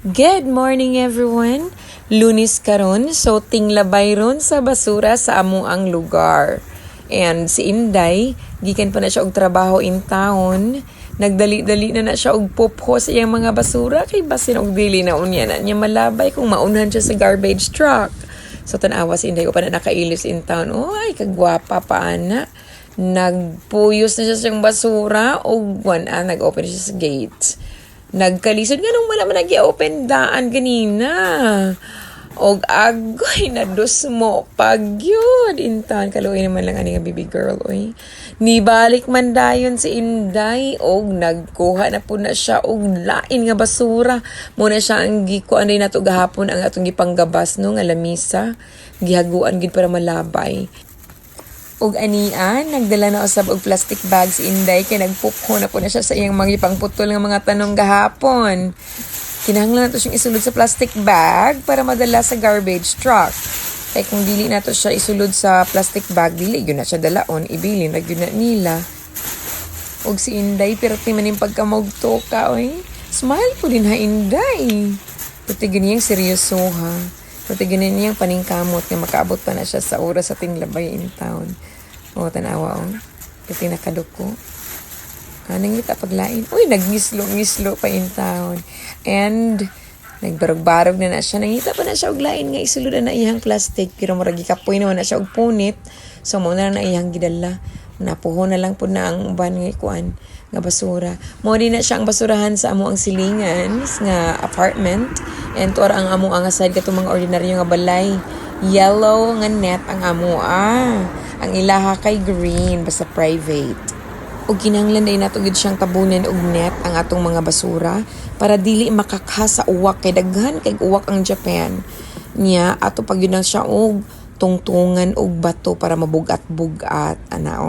Good morning everyone! Lunes karon, so tinglabay ron sa basura sa amuang lugar. And si Inday, gikan pa na siya og trabaho in town. Nagdali-dali na siya og pupho sa iyang mga basura kay basin og dili na unya na niya malabay kung maunhan siya sa garbage truck. So tanawa si Inday ko pa na nakailis in town. Ay, kagwapa pa ana. Nagpuyos na siya sa iyang basura og nag-open siya sa gate. Nagkalisod nga nung wala man nag-i-open daan ganina. Og agoy na dos mo pagyod intan kaluoy naman lang ani nga baby girl oy. Nibalik man dayon si Inday og nagkuha na po na siya og lain nga basura. Muna siya ang gikuan rin nato gahapon ang atong gipanggabas no nga lamisa. Gihaguan gid para malabay. Og anian, nagdala na usab og plastic bags Inday kay nagpupho na po na siya sa iyang mga ipangputol nga mga tanong gahapon. Kinahanglan nato siyang isulod sa plastic bag para madala sa garbage truck. Kay kung dili nato siya isulod sa plastic bag, dili gyud na siya dalaon, ibilin ra gyud na nila. Og si Inday perti man ning pagkamugto ka oy. Smile po din ha Inday. Pati ganiyang seryoso ha. Pati ganyan niyang paningkamot nga makaabot pa na siya sa oras sa tinglabay in town. O, tanawa o. Pati nakaduko. Nangita paglain. Uy, nagnislo pa in town. And, nagbarog-barog na siya. Nangita pa na siya og lain nga isulod na iyang plastic. Pero maragi kapoy naman na siya og punit. So, muna na iyang gidala. Napuho na lang po na ang uban nga ikuan nga basura. Mo din na siya ang basurahan sa amo ang silingan nga apartment. And or ang amo ang aside katong mga ordinaryo nga balay. Yellow nga net ang amo Ang ilaha kay green basta private. Og kinahanglan day nato gid siyang tabunan og net ang atong mga basura para dili makakha sa uwak kay daghan kay uwak ang Japan. Nya ato pag yun siya og tungtungan og bato para mabugat-bugat ana